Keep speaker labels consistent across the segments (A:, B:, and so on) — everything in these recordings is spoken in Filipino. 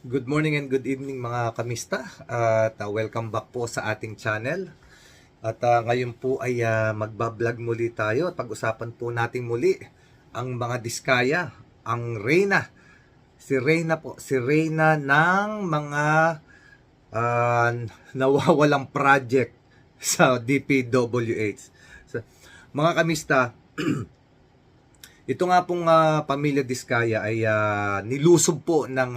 A: Good morning and good evening mga kamista at welcome back po sa ating channel. At ngayon po ay magbablog muli tayo at pag-usapan po natin muli ang mga diskaya, ang Reyna. Si Reyna ng mga ah, nawawalang project sa DPWH. So, mga kamista, ito nga pong pamilya Diskaya ay nilusob po ng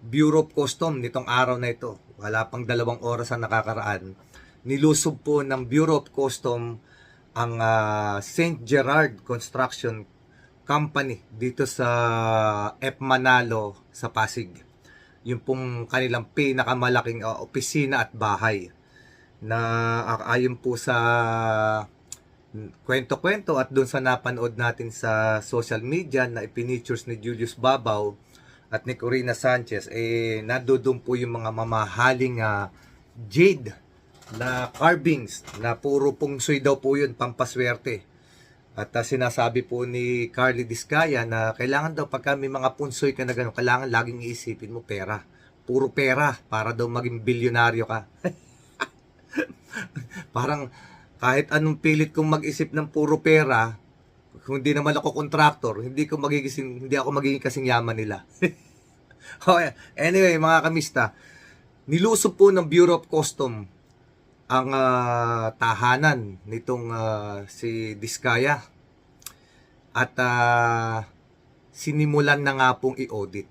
A: Bureau of Custom nitong araw na ito. Wala pang 2 oras ang nakakaraan. Nilusob po ng Bureau of Custom ang St. Gerard Construction Company dito sa F. Manalo sa Pasig. Yung pong kanilang pinakamalaking opisina at bahay na ayon po sa kwento-kwento at doon sa napanood natin sa social media na ipinitures ni Julius Babaw at ni Corina Sanchez, nadudun po yung mga mamahaling jade na carvings na puro pungsoy daw po yun, pampaswerte. At sinasabi po ni Carly Diskaya na kailangan daw pagka may mga punsoy ka na gano'n, kailangan laging iisipin mo pera. Puro pera para daw maging bilyonaryo ka. Parang kahit anong pilit kong mag-isip ng puro pera, kung hindi naman ako kontraktor, hindi ako magiging kasing yaman nila. Okay. Anyway, mga kamista, nilusob po ng Bureau of Custom ang tahanan nitong si Diskaya at sinimulan na nga pong i-audit.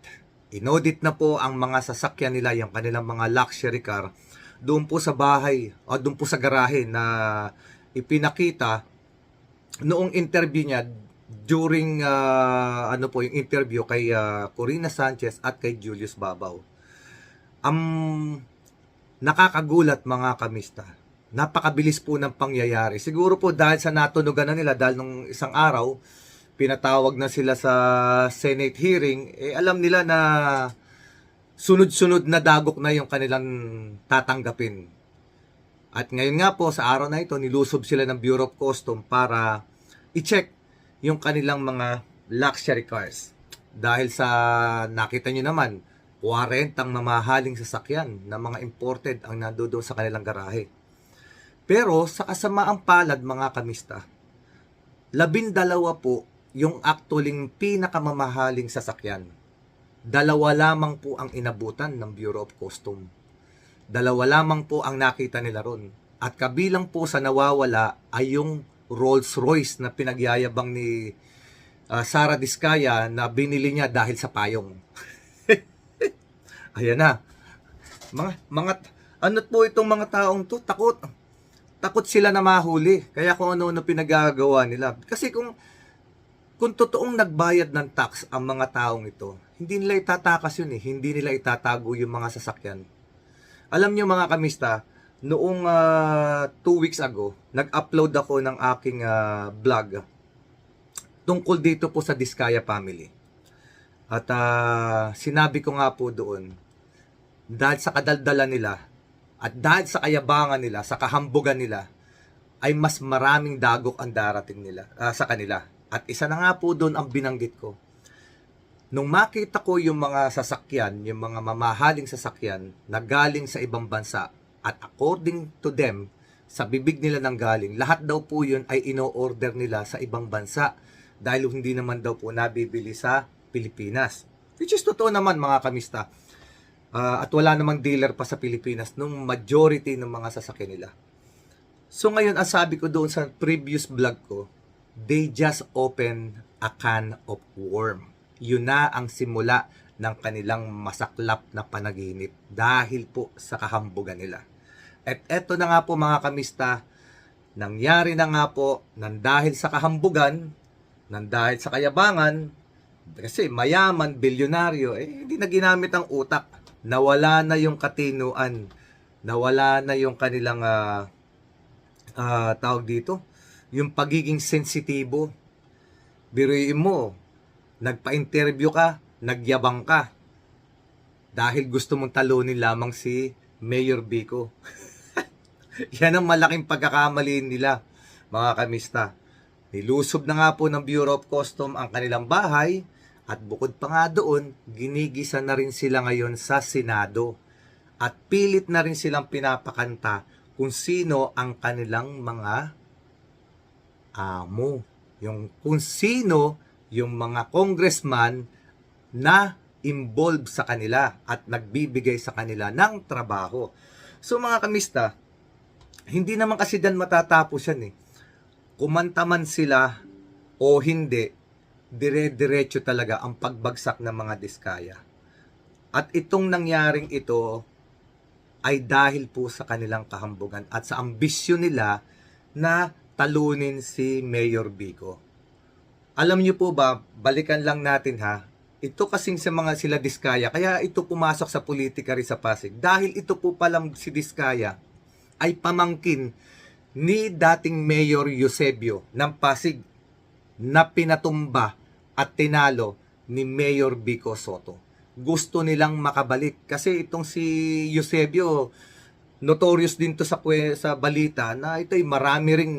A: In-audit na po ang mga sasakyan nila, yung kanilang mga luxury car, doon po sa bahay o doon po sa garahe na ipinakita noong interview niya during yung interview kay Corina Sanchez at kay Julius Babaw. Nakakagulat mga kamista. Napakabilis po ng pangyayari. Siguro po dahil sa natunugan na nila, dahil nung isang araw pinatawag na sila sa Senate hearing, alam nila na sunod-sunod na dagok na yung kanilang tatanggapin. At ngayon nga po, sa araw na ito, nilusob sila ng Bureau of Custom para i-check yung kanilang mga luxury cars. Dahil sa, nakita nyo naman, 40 ang mamahaling sasakyan na mga imported ang nandoon sa kanilang garahe. Pero sa kasamaang palad mga kamista, 12 po yung actually pinakamamahaling sasakyan. 2 lamang po ang inabutan ng Bureau of Custom. 2 lamang po ang nakita nila ron. At kabilang po sa nawawala ay yung Rolls Royce na pinagyayabang ni Sara Diskaya na binili niya dahil sa payong. Ayan na. Ano po itong mga taong to? Takot sila na mahuli. Kaya kung ano-ano pinagagawa nila. Kasi kung totoong nagbayad ng tax ang mga taong ito, hindi nila itatakas yun Hindi nila itatago yung mga sasakyan. Alam nyo mga kamista, noong 2 weeks ago, nag-upload ako ng aking vlog tungkol dito po sa Diskaya family. At sinabi ko nga po doon, dahil sa kadaldalan nila, at dahil sa kayabangan nila, sa kahambugan nila, ay mas maraming dagok ang darating nila sa kanila. At isa na nga po doon ang binanggit ko. Nung makita ko yung mga sasakyan, yung mga mamahaling sasakyan na galing sa ibang bansa, at according to them, sa bibig nila nang galing, lahat daw po yun ay ino-order nila sa ibang bansa dahil hindi naman daw po nabibili sa Pilipinas. Which is totoo naman mga kamista. At wala namang dealer pa sa Pilipinas nung majority ng mga sasakyan nila. So ngayon, ang sabi ko doon sa previous vlog ko, they just open a can of worm. Yun na ang simula ng kanilang masaklap na panaginip dahil po sa kahambugan nila. At eto na nga po mga kamista, nangyari na nga po nang dahil sa kahambugan, nang dahil sa kayabangan, kasi mayaman, bilyonaryo, hindi na ginamit ang utak. Nawala na yung katinuan, nawala na yung kanilang tawag dito, yung pagiging sensitibo. Biruin mo, nagpa-interview ka, nagyabang ka, dahil gusto mong talunin lamang si Mayor Vico. Yan ang malaking pagkakamali nila, mga kamista. Nilusob na nga po ng Bureau of Custom ang kanilang bahay At bukod pa nga doon, ginigisa na rin sila ngayon sa Senado. At pilit na rin silang pinapakanta kung sino ang kanilang mga amo. Kung sino yung mga congressman na involved sa kanila at nagbibigay sa kanila ng trabaho. So mga kamista, hindi naman kasi dyan matatapos yan eh. Kumanta man sila o hindi, dire-diretso talaga ang pagbagsak ng mga diskaya. At itong nangyaring ito ay dahil po sa kanilang kahambugan at sa ambisyon nila na talunin si Mayor Vico. Alam niyo po ba, balikan lang natin ha, ito kasing sa mga sila Diskaya, kaya ito pumasok sa politika rin sa Pasig. Dahil ito po palang si Diskaya ay pamangkin ni dating Mayor Eusebio ng Pasig na pinatumba at tinalo ni Mayor Vico Soto. Gusto nilang makabalik kasi itong si Eusebio, notorious din to sa balita na ito ay marami ring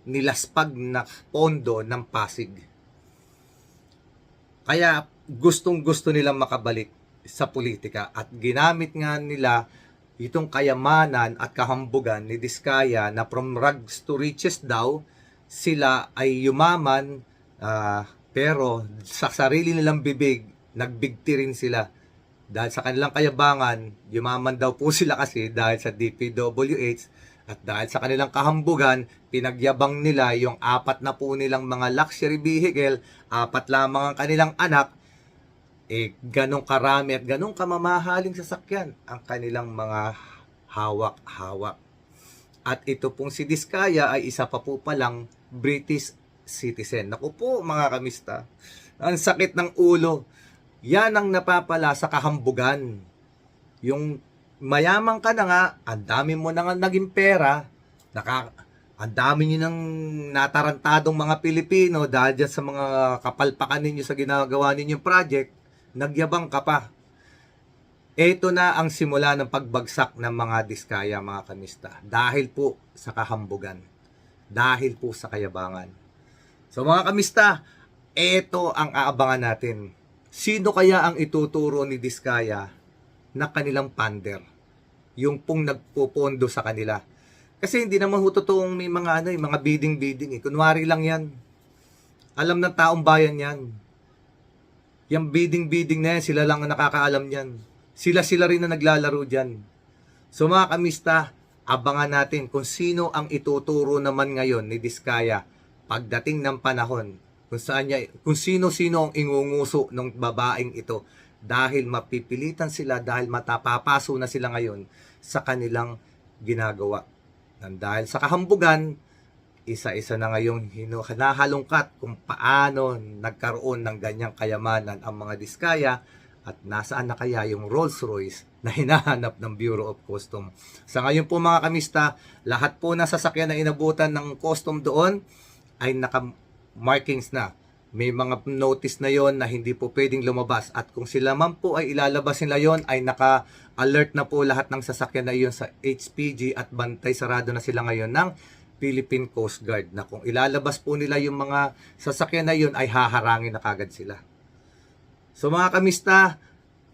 A: nilaspag na pondo ng Pasig. Kaya gustong-gusto nilang makabalik sa politika at ginamit nga nila itong kayamanan at kahambugan ni Diskaya na from rags to riches daw, sila ay yumaman pero sa sarili nilang bibig, nagbigti rin sila. Dahil sa kanilang kayabangan, yumaman daw po sila kasi dahil sa DPWH at dahil sa kanilang kahambugan, pinagyabang nila yung 4 na po nilang mga luxury vehicle, 4 lamang ang kanilang anak, ganong karami at ganong kamamahaling sasakyan ang kanilang mga hawak-hawak. At ito pong si Diskaya ay isa pa po palang British citizen. Naku po mga kamista, ang sakit ng ulo. Yan ang napapala sa kahambugan. Yung mayaman ka na nga, ang dami mo na nga naging pera, ang dami nyo ng natarantadong mga Pilipino dahil dyan sa mga kapalpakan ninyo sa ginagawa ninyong project, nagyabang ka pa. Ito na ang simula ng pagbagsak ng mga Diskaya, mga kamista. Dahil po sa kahambugan. Dahil po sa kayabangan. So mga kamista, ito ang aabangan natin. Sino kaya ang ituturo ni Diskaya na kanilang pander? Yung pong nagpupondo sa kanila. Kasi hindi naman totoong may mga mga bidding-bidding. Kunwari lang yan. Alam ng taong bayan yan. Yung bidding-bidding na yan, sila lang ang nakakaalam yan. Sila rin na naglalaro dyan. So mga kamista, abangan natin kung sino ang ituturo naman ngayon ni Diskaya pagdating ng panahon. Kung sino-sino ang ingunguso ng babaeng ito dahil mapipilitan sila, dahil matapapaso na sila ngayon sa kanilang ginagawa. Dahil sa kahambugan, isa-isa na ngayong hinahalungkat kung paano nagkaroon ng ganyang kayamanan ang mga Diskaya at nasaan na kaya yung Rolls Royce na hinahanap ng Bureau of Customs. Sa ngayon po mga kamista, lahat po na sasakyan na inabutan ng custom doon ay naka-markings na. May mga notice na yon na hindi po pwedeng lumabas. At kung sila man po ay ilalabas nila yon, ay naka-alert na po lahat ng sasakyan na iyon sa HPG at bantay sarado na sila ngayon ng Philippine Coast Guard. Na kung ilalabas po nila yung mga sasakyan na yon, ay haharangin na kagad sila. So mga kamista,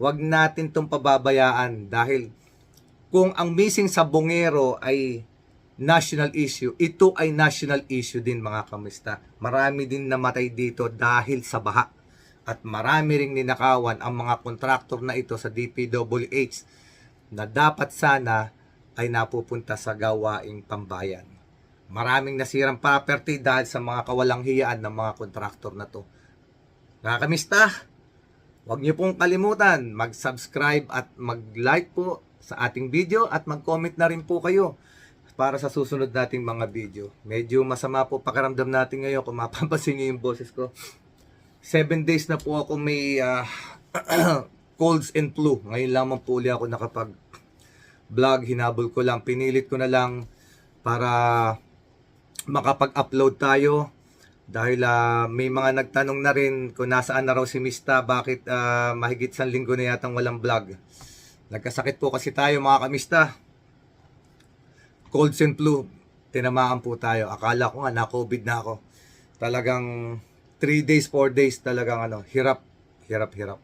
A: wag natin itong pababayaan dahil kung ang missing sa Bungero ay national issue, ito ay national issue din mga kamista. Marami din namatay dito dahil sa baha at marami ring ninakawan ang mga kontraktor na ito sa DPWH na dapat sana ay napupunta sa gawaing pambayan. Maraming nasirang property dahil sa mga kawalang hiyaan ng mga kontraktor na to. Mga kamista, huwag niyo pong kalimutan mag-subscribe at mag-like po sa ating video at mag-comment na rin po kayo para sa susunod nating mga video. Medyo masama po pakiramdam natin ngayon kung mapapansin niyo yung boses ko. 7 days na po ako may colds and flu. Ngayon lamang po ulit ako nakapag-vlog. Hinabol ko lang. Pinilit ko na lang para makapag-upload tayo. Dahil may mga nagtanong na rin kung nasaan na raw si Mista, bakit mahigit 1 linggo na yatang walang vlog. Nagkasakit po kasi tayo mga kamista. Colds and flu, tinamaan po tayo. Akala ko nga na-COVID na ako. Talagang 3 days, 4 days talagang hirap hirap-hirap.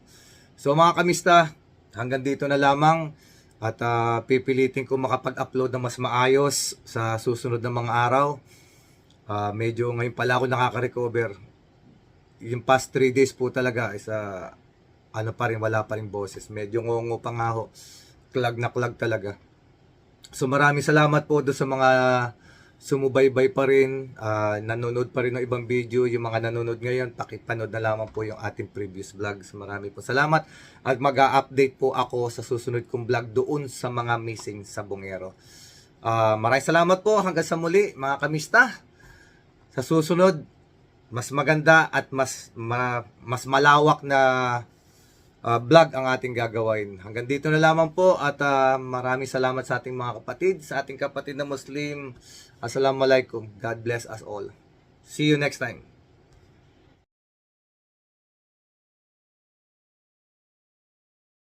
A: So mga kamista, hanggang dito na lamang at pipilitin ko makapag-upload ng mas maayos sa susunod na mga araw. Medyo ngayon pala ako nakaka-recover. Yung past 3 days po talaga is ano pa rin, wala pa rin boses. Medyo ngongo pa nga ho. Klag na klag talaga. So maraming salamat po doon sa mga sumubaybay pa rin, nanonood pa rin ng ibang video. Yung mga nanonood ngayon, pakipanood na lamang po yung ating previous vlogs. Marami po salamat at mag-a-update po ako sa susunod kong vlog doon sa mga missing sa Bungero. Maraming salamat po, hanggang sa muli mga kamista. Sa susunod, mas maganda at mas malawak na vlog ang ating gagawin. Hanggang dito na lamang po at maraming salamat sa ating mga kapatid, sa ating kapatid na Muslim. Assalamualaikum. God bless us all. See you next time.